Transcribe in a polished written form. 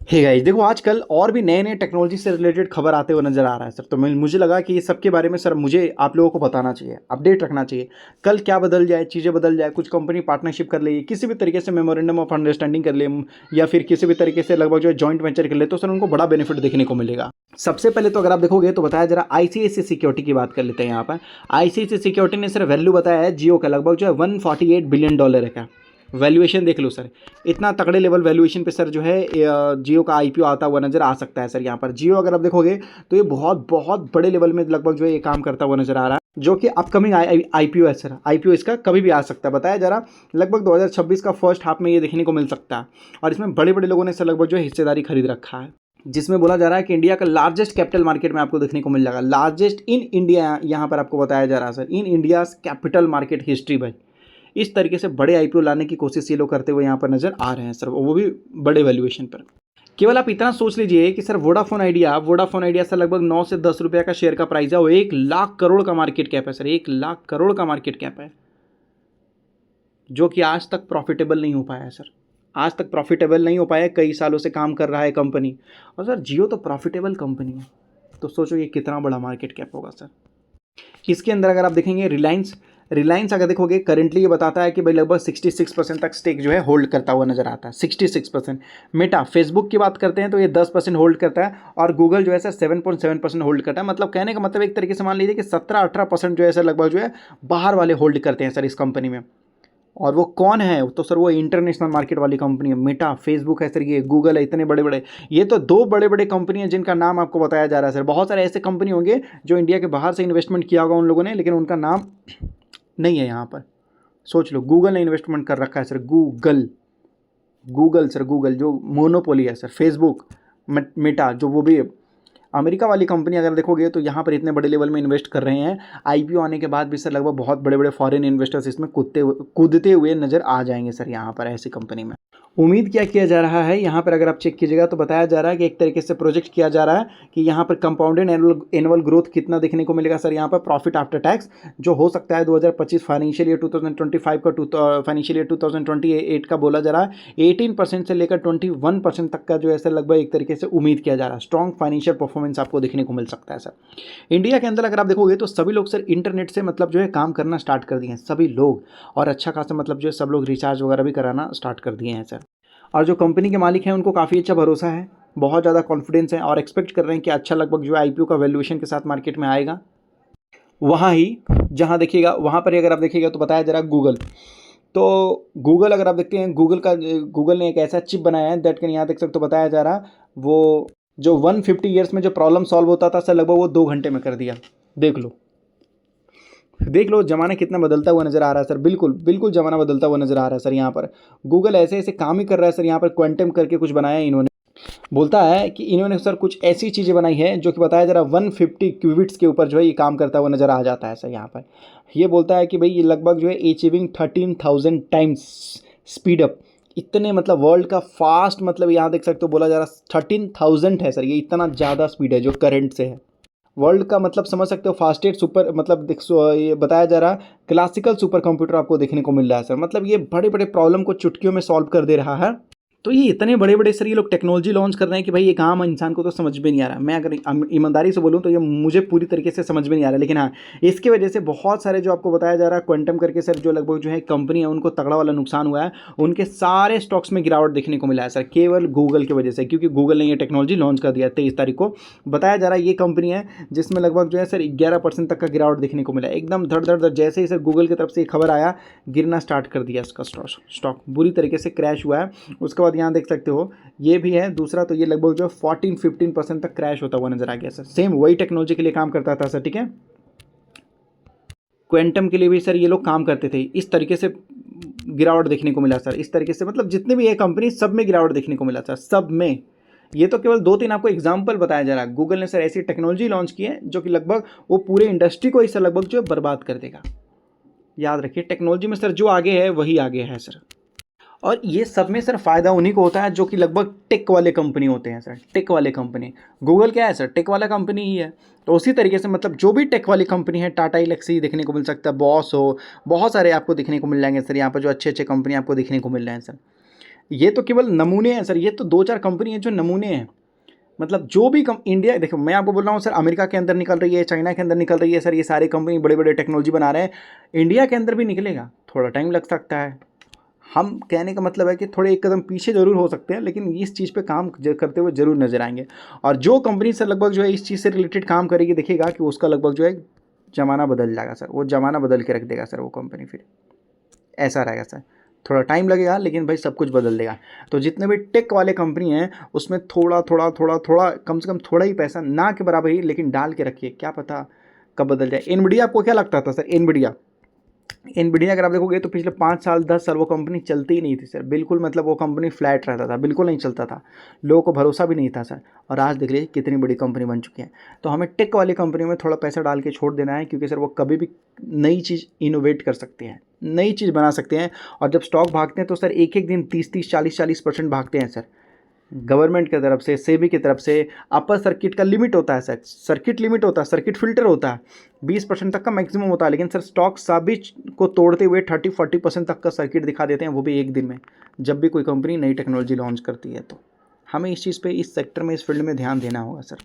Hey guys, देखो आजकल और भी नए नए टेक्नोलॉजी से रिलेटेड खबर आते हुए नज़र आ रहा है सर। तो मुझे लगा कि ये सब के बारे में सर मुझे आप लोगों को बताना चाहिए, अपडेट रखना चाहिए। कल क्या बदल जाए, चीज़ें बदल जाए, कुछ कंपनी पार्टनरशिप कर ले, किसी भी तरीके से मेमोरेंडम ऑफ अंडरस्टैंडिंग कर ले, या फिर किसी भी तरीके से लगभग जो है जॉइंट वेंचर कर ले, तो सर उनको बड़ा बेनिफिट देखने को मिलेगा। सबसे पहले तो अगर आप देखोगे तो बताया जरा आईसीआईसी सिक्योरिटी की बात कर लेते हैं। यहाँ पर आईसीआईसी सिक्योरिटी ने सर वैल्यू बताया है जियो का लगभग जो है $148 बिलियन है का वैल्यूएशन। देख लो सर, इतना तगड़े लेवल वैल्यूएशन पे सर जो है जियो का आईपीओ आता हुआ नजर आ सकता है सर। यहाँ पर जियो अगर आप देखोगे तो ये बहुत बहुत बड़े लेवल में लगभग जो है ये काम करता हुआ नजर आ रहा है, जो कि अपकमिंग आईपीओ है सर। आईपीओ इसका कभी भी आ सकता है, बताया जा रहा लगभग 2026 का फर्स्ट हाफ में ये देखने को मिल सकता है। और इसमें बड़े बड़े लोगों ने सर लगभग जो है हिस्सेदारी खरीद रखा है, जिसमें बोला जा रहा है कि इंडिया का लार्जेस्ट कैपिटल मार्केट में आपको देखने को मिल जाएगा। लार्जेस्ट इन इंडिया यहाँ पर आपको बताया जा रहा है sir, in India capital market history भाई। इस तरीके से बड़े आईपीओ लाने की कोशिश ये लोग करते हुए यहाँ पर नजर आ रहे हैं सर, वो भी बड़े वैल्यूएशन पर। केवल आप इतना सोच लीजिए कि सर वोडाफोन आइडिया से लगभग 9 से 10 रुपये का शेयर का प्राइस है, वो 1 लाख करोड़ का मार्केट कैप है सर। 1 लाख करोड़ का मार्केट कैप है, जो कि आज तक प्रॉफिटेबल नहीं हो पाया है सर। आज तक प्रॉफिटेबल नहीं हो पाया, कई सालों से काम कर रहा है कंपनी। और सर जियो तो प्रॉफिटेबल कंपनी है, तो सोचो ये कितना बड़ा मार्केट कैप होगा सर। इसके अंदर अगर आप देखेंगे रिलायंस अगर देखोगे करेंटली ये बताता है कि भाई लगभग 66% तक स्टेक जो है होल्ड करता हुआ नजर आता है, 66%। मेटा फेसबुक की बात करते हैं तो ये 10% होल्ड करता है, और गूगल जो है सर 7.7% होल्ड करता है। मतलब कहने का मतलब एक तरीके से मान लीजिए कि 17-18% जो है सर लगभग जो है बाहर वाले होल्ड करते हैं सर इस कंपनी में। और वो कौन है, तो सर वो इंटरनेशनल मार्केट वाली कंपनी है। मेटा, फेसबुक है सर, ये गूगल है, इतने बड़े बड़े, ये तो दो बड़े बड़े कंपनी हैं जिनका नाम आपको बताया जा रहा है सर। बहुत सारे ऐसे कंपनी होंगे जो इंडिया के बाहर से इन्वेस्टमेंट किया होगा उन लोगों ने, लेकिन उनका नाम नहीं है यहाँ पर। सोच लो, गूगल ने इन्वेस्टमेंट कर रखा है सर, गूगल सर, गूगल जो मोनोपोली है सर। फेसबुक, मेटा जो वो भी अमेरिका वाली कंपनी अगर देखोगे तो यहाँ पर इतने बड़े लेवल में इन्वेस्ट कर रहे हैं। आईपीओ आने के बाद भी सर लगभग बहुत बड़े बड़े फॉरेन इन्वेस्टर्स इसमें कूदते हुए नजर आ जाएंगे सर यहाँ पर ऐसी कंपनी में। उम्मीद क्या किया जा रहा है यहाँ पर अगर आप चेक कीजिएगा तो बताया जा रहा है कि एक तरीके से प्रोजेक्ट किया जा रहा है कि यहाँ पर कंपाउंडेड एनुअल ग्रोथ कितना देखने को मिलेगा सर। यहाँ पर प्रॉफिट आफ्टर टैक्स जो हो सकता है 2025 फाइनेंशियल ईयर 2025 का फाइनेंशियल ईयर 2028 का बोला जा रहा है 18% से लेकर 21% तक का जो है सर लगभग एक तरीके से उम्मीद किया जा रहा है। स्ट्रॉन्ग फाइनेंशियल परफॉर्मेंस आपको देखने को मिल सकता है सर। इंडिया के अंदर अगर आप देखोगे तो सभी लोग सर इंटरनेट से मतलब जो है काम करना स्टार्ट कर दिए हैं सभी लोग, और अच्छा खासा मतलब जो है सब लोग रिचार्ज वगैरह भी कराना स्टार्ट कर दिए हैं सर। और जो कंपनी के मालिक हैं उनको काफ़ी अच्छा भरोसा है, बहुत ज़्यादा कॉन्फिडेंस है, और एक्सपेक्ट कर रहे हैं कि अच्छा लगभग जो है आईपीओ का वैल्यूएशन के साथ मार्केट में आएगा। वहाँ ही जहाँ देखिएगा वहाँ पर अगर आप देखिएगा तो बताया जरा गूगल, तो गूगल अगर आप देखते हैं गूगल ने एक ऐसा चिप बनाया है दैट कैन, यहाँ देख सकते हो बताया जा रहा वो जो 150 ईयर्स में जो प्रॉब्लम सॉल्व होता था सर लगभग वो 2 घंटे में कर दिया। देख लो ज़माना कितना बदलता हुआ नज़र आ रहा है सर। बिल्कुल बिल्कुल ज़माना बदलता हुआ नज़र आ रहा है सर। यहाँ पर गूगल ऐसे ऐसे काम ही कर रहा है सर। यहाँ पर क्वांटम करके कुछ बनाया है इन्होंने, बोलता है कि इन्होंने सर कुछ ऐसी चीज़ें बनाई है जो कि बताया जरा 150 क्यूबिट्स के ऊपर जो है ये काम करता हुआ नज़र आ जाता है सर। यहाँ पर ये बोलता है कि भाई ये लगभग जो है अचीविंग 13,000 टाइम्स स्पीड अप, इतने मतलब वर्ल्ड का फास्ट, मतलब यहाँ देख सकते हो बोला जा रहा 13,000 है सर। ये इतना ज़्यादा स्पीड है जो करंट से है वर्ल्ड का, मतलब समझ सकते हो फास्टेस्ट सुपर, मतलब ये बताया जा रहा क्लासिकल सुपर कंप्यूटर आपको देखने को मिल रहा है सर। मतलब ये बड़े बड़े प्रॉब्लम को चुटकियों में सॉल्व कर दे रहा है। तो ये इतने बड़े बड़े सर ये लोग टेक्नोलॉजी लॉन्च कर रहे हैं कि भाई एक आम इंसान को तो समझ में नहीं आ रहा। मैं अगर ईमानदारी से बोलूँ तो ये मुझे पूरी तरीके से समझ में नहीं आ रहा, लेकिन हाँ इसकी वजह से बहुत सारे जो आपको बताया जा रहा है क्वांटम करके सर जो लगभग जो है कंपनी है उनको तगड़ा वाला नुकसान हुआ है। उनके सारे स्टॉक्स में गिरावट देखने को मिला है सर, केवल गूगल की वजह से, क्योंकि गूगल ने ये टेक्नोलॉजी लॉन्च कर दिया 23 तारीख को। बताया जा रहा है ये कंपनी है जिसमें लगभग जो है सर 11% तक का गिरावट देखने को मिला, एकदम धड़ धड़ धड़। जैसे ही सर गूगल की तरफ से खबर आया गिरना स्टार्ट कर दिया इसका स्टॉक बुरी तरीके से क्रैश हुआ है। उसके बाद यहाँ देख सकते हो ये भी है दूसरा, तो ये लगभग जो 14-15% तक क्रैश होता हुआ नजर आ गया सर। सेम वही टेक्नोलॉजी के लिए काम करता था सर, ठीक है। क्वांटम के लिए भी सर ये लोग काम करते थे, इस तरीके से गिरावट देखने को मिला सर। इस तरीके से मतलब जितने भी ये कंपनी सब में गिरावट देखने को मिला सर, सब में। ये तो केवल 2-3 आपको एग्जाम्पल बताया जा रहा है। गूगल ने सर ऐसी टेक्नोलॉजी लॉन्च की है जो कि लगभग वो पूरे इंडस्ट्री को इससे लगभग जो है बर्बाद कर देगा। याद रखिए टेक्नोलॉजी में सर जो आगे है वही आगे है सर। और ये सब में सर फ़ायदा उन्हीं को होता है जो कि लगभग टेक वाले कंपनी होते हैं सर। टेक वाले कंपनी, गूगल क्या है सर, टेक वाला कंपनी ही है। तो उसी तरीके से मतलब जो भी टेक वाली कंपनी है, टाटा एलेक्सी देखने को मिल सकता है, बॉस हो, बहुत सारे आपको देखने को मिल जाएंगे सर। यहाँ पर जो अच्छे अच्छे कंपनी आपको देखने को मिल रहे हैं सर। ये तो केवल नमूने हैं सर, ये तो 2-4 कंपनी हैं जो नमूने हैं। मतलब जो भी इंडिया, देखो मैं आपको बोल रहा हूँ सर, अमेरिका के अंदर निकल रही है, चाइना के अंदर निकल रही है सर, ये सारी कंपनी बड़े बड़े टेक्नोलॉजी बना रहे हैं, इंडिया के अंदर भी निकलेगा, थोड़ा टाइम लग सकता है। हम कहने का मतलब है कि थोड़े एक कदम पीछे ज़रूर हो सकते हैं, लेकिन इस चीज़ पे काम करते हुए ज़रूर नजर आएंगे। और जो कंपनी सर लगभग जो है इस चीज़ से रिलेटेड काम करेगी, देखिएगा कि उसका लगभग जो है ज़माना बदल जाएगा सर, वो ज़माना बदल के रख देगा सर वो कंपनी, फिर ऐसा रहेगा सर। थोड़ा टाइम लगेगा लेकिन भाई सब कुछ बदल देगा। तो जितने भी टेक वाले कंपनी हैं उसमें थोड़ा थोड़ा थोड़ा थोड़ा कम से कम थोड़ा ही पैसा, ना के बराबर ही, लेकिन डाल के रखिए, क्या पता कब बदल जाए। एनवीडिया आपको क्या लगता था सर? एनवीडिया अगर आप देखोगे तो पिछले 5 साल 10 साल वो कंपनी चलती ही नहीं थी सर, बिल्कुल, मतलब वो कंपनी फ्लैट रहता था, बिल्कुल नहीं चलता था, लोगों को भरोसा भी नहीं था सर। और आज देख लीजिए कितनी बड़ी कंपनी बन चुकी है। तो हमें टेक वाली कंपनी में थोड़ा पैसा डाल के छोड़ देना है, क्योंकि सर वो कभी भी नई चीज़ इनोवेट कर सकते हैं, नई चीज़ बना सकते हैं। और जब स्टॉक भागते हैं तो सर एक एक दिन 30-40% भागते हैं सर। गवर्नमेंट की तरफ से, सेबी की तरफ से अपर सर्किट का लिमिट होता है सर, सर्किट लिमिट होता है, सर्किट फिल्टर होता है, 20% तक का मैक्सिमम होता है, लेकिन सर स्टॉक सभी को तोड़ते हुए 30-40% तक का सर्किट दिखा देते हैं, वो भी एक दिन में, जब भी कोई कंपनी नई टेक्नोलॉजी लॉन्च करती है। तो हमें इस चीज़ पे, इस सेक्टर में, इस फील्ड में ध्यान देना होगा सर।